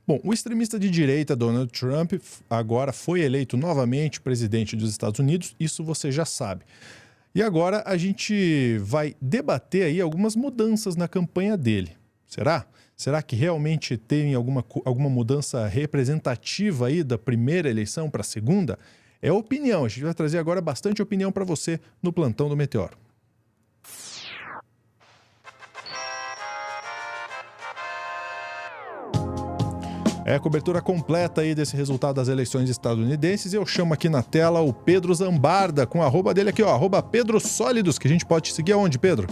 Bom, o extremista de direita Donald Trump agora foi eleito novamente presidente dos Estados Unidos, isso você já sabe. E agora a gente vai debater aí algumas mudanças na campanha dele. Será? Será que realmente tem alguma mudança representativa aí da primeira eleição para a segunda? É opinião, a gente vai trazer agora bastante opinião para você no Plantão do Meteoro. É a cobertura completa aí desse resultado das eleições estadunidenses. Eu chamo aqui na tela o Pedro Zambarda, com o arroba dele aqui, ó, @PedroSólidos, que a gente pode te seguir aonde, Pedro?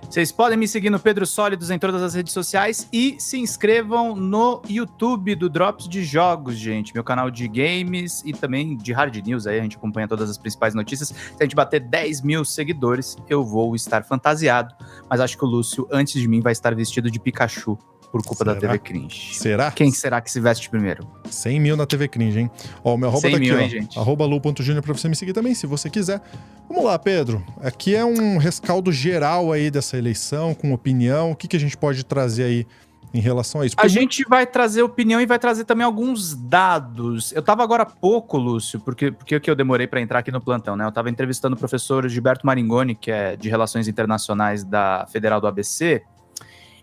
Vocês podem me seguir no Pedro Sólidos em todas as redes sociais e se inscrevam no YouTube do Drops de Jogos, gente. Meu canal de games e também de hard news, aí a gente acompanha todas as principais notícias. Se a gente bater 10 mil seguidores, eu vou estar fantasiado. Mas acho que o Lúcio, antes de mim, vai estar vestido de Pikachu. Por culpa da TV Cringe. Será? Quem será que se veste primeiro? 100 mil na TV Cringe, hein? Ó, o meu arroba 100 tá aqui, mil, ó. Hein, gente? @lu.junior pra você me seguir também, se você quiser. Vamos lá, Pedro. Aqui é um rescaldo geral aí dessa eleição, com opinião. O que a gente pode trazer aí em relação a isso? A gente vai trazer opinião e vai trazer também alguns dados. Eu tava agora há pouco, Lúcio, porque eu demorei para entrar aqui no plantão, né? Eu tava entrevistando o professor Gilberto Maringoni, que é de Relações Internacionais da Federal do ABC,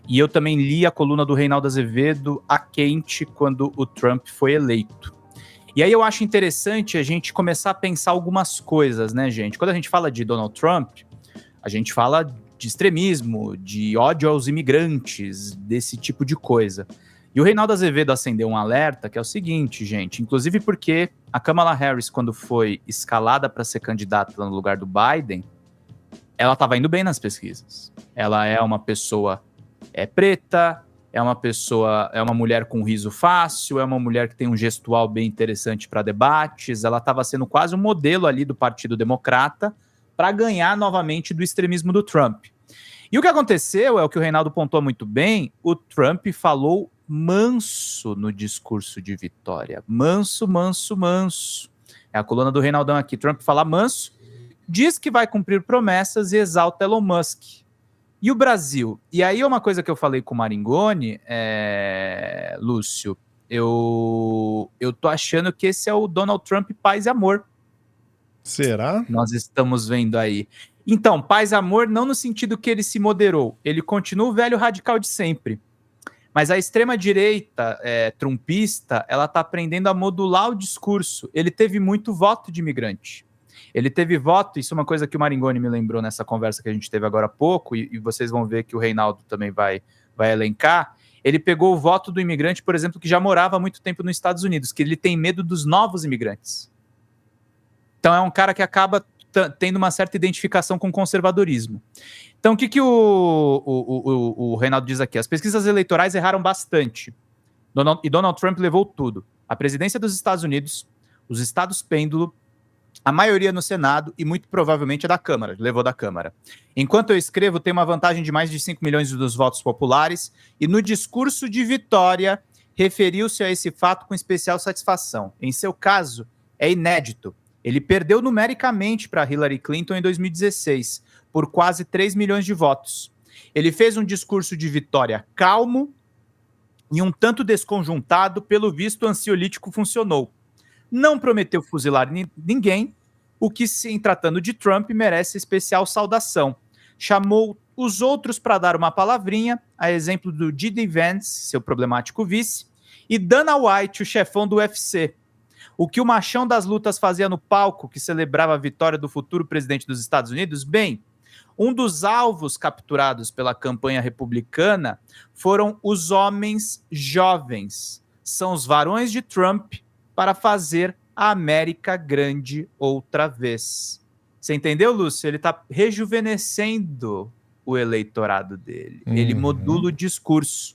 e eu também li a coluna do Reinaldo Azevedo a quente quando o Trump foi eleito. E aí eu acho interessante a gente começar a pensar algumas coisas, né, gente? Quando a gente fala de Donald Trump, a gente fala de extremismo, de ódio aos imigrantes, desse tipo de coisa. E o Reinaldo Azevedo acendeu um alerta, que é o seguinte, gente, inclusive porque a Kamala Harris, quando foi escalada para ser candidata no lugar do Biden, ela estava indo bem nas pesquisas. Ela é uma pessoa preta, é uma mulher com riso fácil, é uma mulher que tem um gestual bem interessante para debates, ela estava sendo quase um modelo ali do Partido Democrata para ganhar novamente do extremismo do Trump. E o que aconteceu é o que o Reinaldo pontuou muito bem, o Trump falou manso no discurso de vitória. Manso, manso, manso. É a coluna do Reinaldão aqui. Trump fala manso, diz que vai cumprir promessas e exalta Elon Musk. E o Brasil? E aí uma coisa que eu falei com o Maringoni, Lúcio, eu tô achando que esse é o Donald Trump paz e amor. Será? Nós estamos vendo aí. Então, paz e amor não no sentido que ele se moderou, ele continua o velho radical de sempre. Mas a extrema-direita trumpista, ela tá aprendendo a modular o discurso. Ele teve muito voto de imigrante. Ele teve voto, isso é uma coisa que o Maringoni me lembrou nessa conversa que a gente teve agora há pouco, e vocês vão ver que o Reinaldo também vai elencar. Ele pegou o voto do imigrante, por exemplo, que já morava há muito tempo nos Estados Unidos, que ele tem medo dos novos imigrantes. Então é um cara que acaba tendo uma certa identificação com o conservadorismo. Então o que o Reinaldo diz aqui? As pesquisas eleitorais erraram bastante. E Donald Trump levou tudo. A presidência dos Estados Unidos, os estados pêndulo, a maioria no Senado e muito provavelmente a da Câmara, levou da Câmara. Enquanto eu escrevo, tem uma vantagem de mais de 5 milhões dos votos populares e no discurso de vitória referiu-se a esse fato com especial satisfação. Em seu caso, é inédito. Ele perdeu numericamente para Hillary Clinton em 2016, por quase 3 milhões de votos. Ele fez um discurso de vitória calmo e um tanto desconjuntado, pelo visto o ansiolítico funcionou. Não prometeu fuzilar ninguém, o que, se tratando de Trump, merece especial saudação. Chamou os outros para dar uma palavrinha, a exemplo do J.D. Vance, seu problemático vice, e Dana White, o chefão do UFC. O que o machão das lutas fazia no palco, que celebrava a vitória do futuro presidente dos Estados Unidos? Bem, um dos alvos capturados pela campanha republicana foram os homens jovens. São os varões de Trump, para fazer a América grande outra vez. Você entendeu, Lúcio? Ele está rejuvenescendo o eleitorado dele. Ele modula o discurso.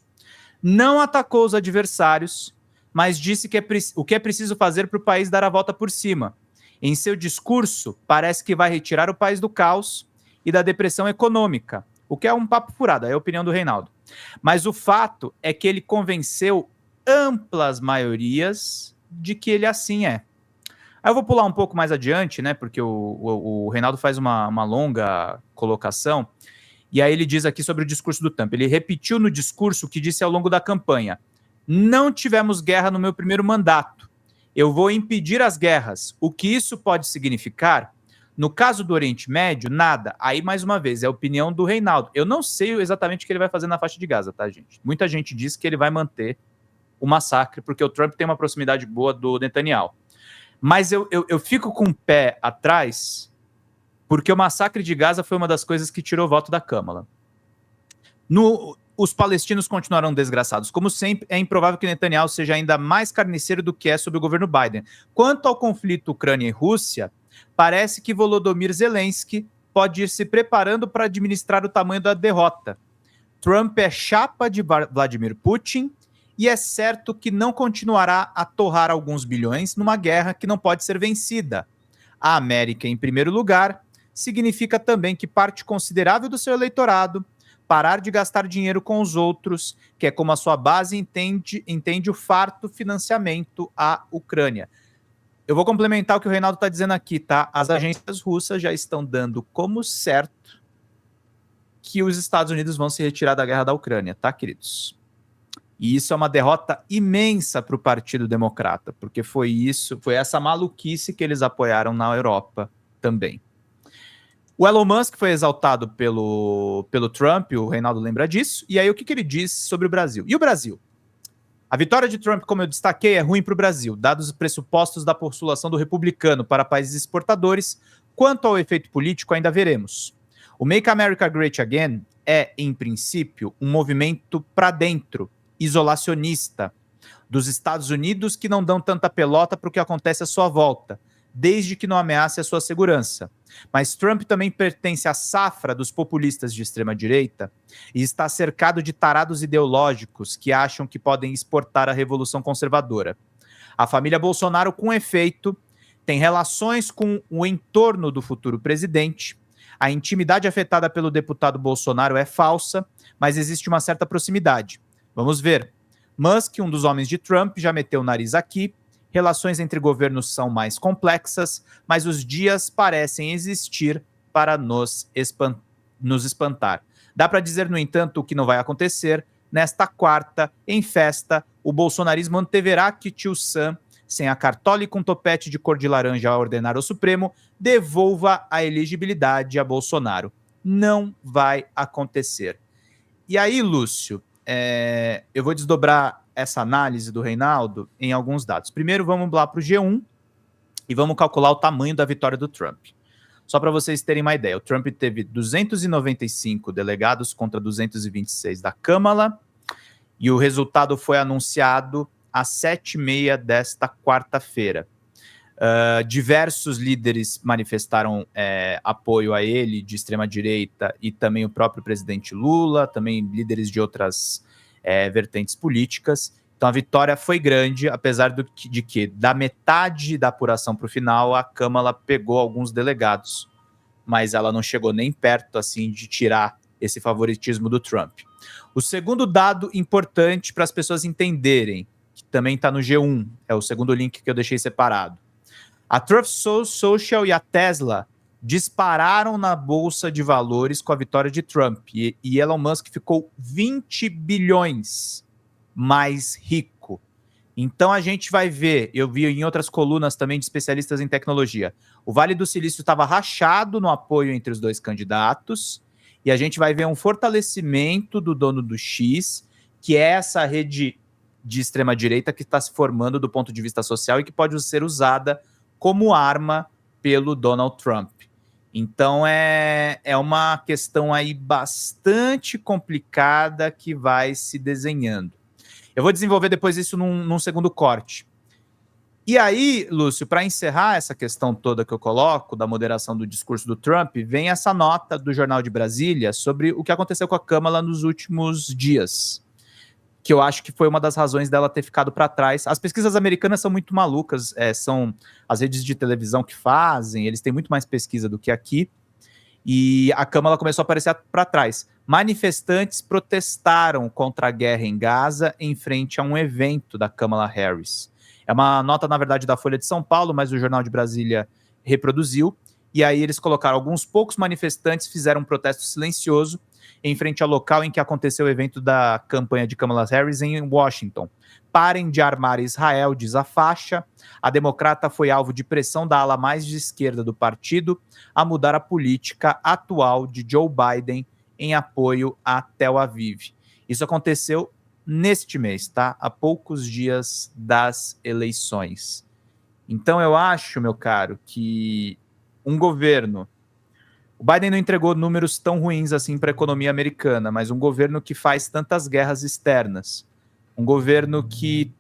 Não atacou os adversários, mas disse que o que é preciso fazer para o país dar a volta por cima. Em seu discurso, parece que vai retirar o país do caos e da depressão econômica, o que é um papo furado, é a opinião do Reinaldo. Mas o fato é que ele convenceu amplas maiorias de que ele assim é. Aí eu vou pular um pouco mais adiante, né, porque o Reinaldo faz uma longa colocação, e aí ele diz aqui sobre o discurso do Trump. Ele repetiu no discurso o que disse ao longo da campanha. Não tivemos guerra no meu primeiro mandato. Eu vou impedir as guerras. O que isso pode significar? No caso do Oriente Médio, nada. Aí, mais uma vez, é a opinião do Reinaldo. Eu não sei exatamente o que ele vai fazer na faixa de Gaza, tá, gente? Muita gente diz que ele vai manter o massacre, porque o Trump tem uma proximidade boa do Netanyahu. Mas eu fico com o pé atrás, porque o massacre de Gaza foi uma das coisas que tirou o voto da Câmara. Os palestinos continuarão desgraçados. Como sempre, é improvável que Netanyahu seja ainda mais carniceiro do que é sob o governo Biden. Quanto ao conflito Ucrânia e Rússia, parece que Volodymyr Zelensky pode ir se preparando para administrar o tamanho da derrota. Trump é chapa de Vladimir Putin e é certo que não continuará a torrar alguns bilhões numa guerra que não pode ser vencida. A América, em primeiro lugar, significa também que parte considerável do seu eleitorado parar de gastar dinheiro com os outros, que é como a sua base entende o farto financiamento à Ucrânia. Eu vou complementar o que o Reinaldo está dizendo aqui, tá? As agências russas já estão dando como certo que os Estados Unidos vão se retirar da guerra da Ucrânia, tá, queridos? E isso é uma derrota imensa para o Partido Democrata, porque foi essa maluquice que eles apoiaram na Europa também. O Elon Musk foi exaltado pelo Trump, o Reinaldo lembra disso, e aí o que ele disse sobre o Brasil? E o Brasil? A vitória de Trump, como eu destaquei, é ruim para o Brasil, dados os pressupostos da postulação do republicano para países exportadores. Quanto ao efeito político, ainda veremos. O Make America Great Again é, em princípio, um movimento para dentro, isolacionista, dos Estados Unidos que não dão tanta pelota para o que acontece à sua volta, desde que não ameace a sua segurança. Mas Trump também pertence à safra dos populistas de extrema-direita e está cercado de tarados ideológicos que acham que podem exportar a revolução conservadora. A família Bolsonaro, com efeito, tem relações com o entorno do futuro presidente. A intimidade afetada pelo deputado Bolsonaro é falsa, mas existe uma certa proximidade. Vamos ver. Musk, um dos homens de Trump, já meteu o nariz aqui. Relações entre governos são mais complexas, mas os dias parecem existir para nos espantar. Dá para dizer, no entanto, o que não vai acontecer. Nesta quarta, em festa, o bolsonarismo anteverá que tio Sam, sem a cartola e com topete de cor de laranja a ordenar ao Supremo, devolva a elegibilidade a Bolsonaro. Não vai acontecer. E aí, Lúcio, eu vou desdobrar essa análise do Reinaldo em alguns dados. Primeiro, vamos lá para o G1 e vamos calcular o tamanho da vitória do Trump. Só para vocês terem uma ideia, o Trump teve 295 delegados contra 226 da Câmara e o resultado foi anunciado às 7h30 desta quarta-feira. Diversos líderes manifestaram apoio a ele, de extrema-direita, e também o próprio presidente Lula, também líderes de outras vertentes políticas. Então a vitória foi grande, apesar de que da metade da apuração para o final, a Câmara pegou alguns delegados, mas ela não chegou nem perto assim de tirar esse favoritismo do Trump. O segundo dado importante para as pessoas entenderem, que também está no G1, é o segundo link que eu deixei separado. A Truth Social e a Tesla dispararam na bolsa de valores com a vitória de Trump e Elon Musk ficou 20 bilhões mais rico. Então a gente vai ver, eu vi em outras colunas também de especialistas em tecnologia, o Vale do Silício estava rachado no apoio entre os dois candidatos e a gente vai ver um fortalecimento do dono do X, que é essa rede de extrema-direita que está se formando do ponto de vista social e que pode ser usada como arma pelo Donald Trump. Então é uma questão aí bastante complicada que vai se desenhando. Eu vou desenvolver depois isso num segundo corte. E aí, Lúcio, para encerrar essa questão toda que eu coloco da moderação do discurso do Trump, vem essa nota do Jornal de Brasília sobre o que aconteceu com a Câmara nos últimos dias, que eu acho que foi uma das razões dela ter ficado para trás. As pesquisas americanas são muito malucas, são as redes de televisão que fazem, eles têm muito mais pesquisa do que aqui, e a Câmara começou a aparecer para trás. Manifestantes protestaram contra a guerra em Gaza em frente a um evento da Kamala Harris. É uma nota, na verdade, da Folha de São Paulo, mas o Jornal de Brasília reproduziu, e aí eles colocaram alguns poucos manifestantes, fizeram um protesto silencioso, em frente ao local em que aconteceu o evento da campanha de Kamala Harris em Washington. Parem de armar Israel, diz a faixa. A democrata foi alvo de pressão da ala mais de esquerda do partido a mudar a política atual de Joe Biden em apoio a Tel Aviv. Isso aconteceu neste mês, tá? Há poucos dias das eleições. Então eu acho, meu caro, que um governo... O Biden não entregou números tão ruins assim para a economia americana, mas um governo que faz tantas guerras externas, um governo que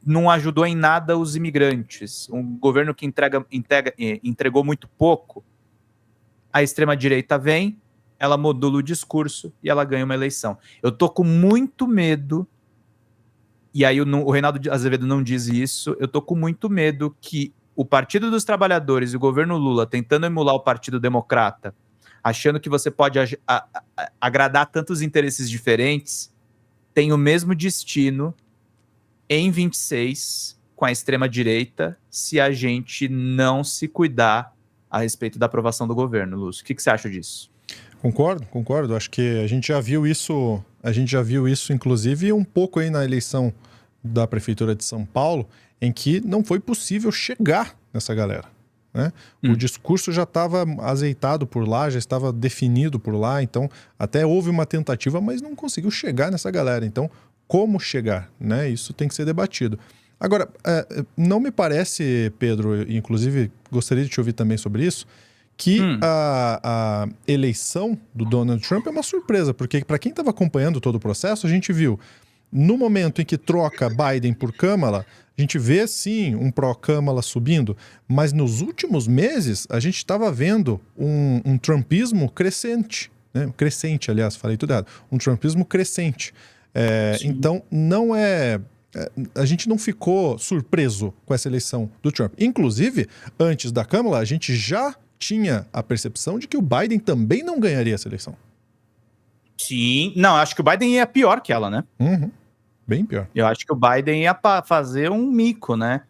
não ajudou em nada os imigrantes, um governo que entregou muito pouco, a extrema-direita vem, ela modula o discurso e ela ganha uma eleição. Eu tô com muito medo, e aí o Reinaldo Azevedo não diz isso, eu tô com muito medo que o Partido dos Trabalhadores e o governo Lula tentando emular o Partido Democrata, achando que você pode agradar tantos interesses diferentes, tem o mesmo destino em 26 com a extrema-direita se a gente não se cuidar a respeito da aprovação do governo, Lúcio. O que você acha disso? Concordo. Acho que a gente já viu isso, inclusive, um pouco aí na eleição da Prefeitura de São Paulo, em que não foi possível chegar nessa galera, né? O discurso já estava azeitado por lá, já estava definido por lá, então até houve uma tentativa, mas não conseguiu chegar nessa galera. Então, como chegar, né? Isso tem que ser debatido. Agora, não me parece, Pedro, inclusive gostaria de te ouvir também sobre isso, que a eleição do Donald Trump é uma surpresa, porque para quem estava acompanhando todo o processo, a gente viu, no momento em que troca Biden por Kamala, a gente vê sim um pró-Kamala subindo, mas nos últimos meses a gente estava vendo um trumpismo crescente, né? Crescente, aliás, falei tudo errado, um trumpismo crescente. Então, não é... A gente não ficou surpreso com essa eleição do Trump. Inclusive, antes da Kamala, a gente já tinha a percepção de que o Biden também não ganharia essa eleição. Sim. Não, acho que o Biden ia pior que ela, né? Bem pior. Eu acho que o Biden ia fazer um mico, né?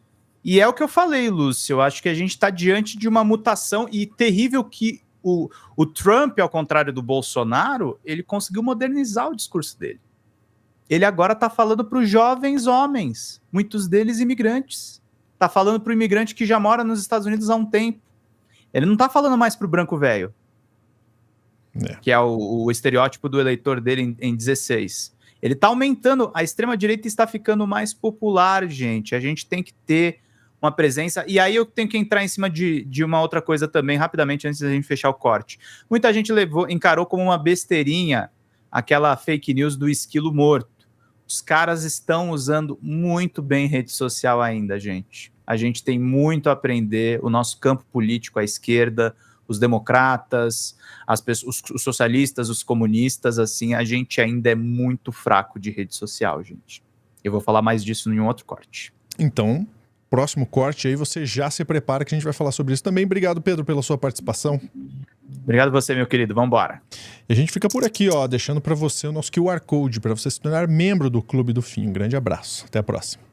E é o que eu falei, Lúcio. Eu acho que a gente está diante de uma mutação e terrível que o Trump, ao contrário do Bolsonaro, ele conseguiu modernizar o discurso dele. Ele agora está falando para os jovens homens, muitos deles imigrantes. Está falando para o imigrante que já mora nos Estados Unidos há um tempo. Ele não está falando mais para o branco velho, que é o estereótipo do eleitor dele em 16. Ele está aumentando, a extrema-direita está ficando mais popular, gente. A gente tem que ter uma presença. E aí eu tenho que entrar em cima de uma outra coisa também, rapidamente, antes da gente fechar o corte. Muita gente encarou como uma besteirinha aquela fake news do esquilo morto. Os caras estão usando muito bem rede social ainda, gente. A gente tem muito a aprender, o nosso campo político, a esquerda, os democratas, os socialistas, os comunistas, assim, a gente ainda é muito fraco de rede social, gente. Eu vou falar mais disso em um outro corte. Então, próximo corte aí, você já se prepara que a gente vai falar sobre isso também. Obrigado, Pedro, pela sua participação. Obrigado você, meu querido. Vambora. E a gente fica por aqui, ó, deixando para você o nosso QR Code, para você se tornar membro do Clube do Fim. Um grande abraço. Até a próxima.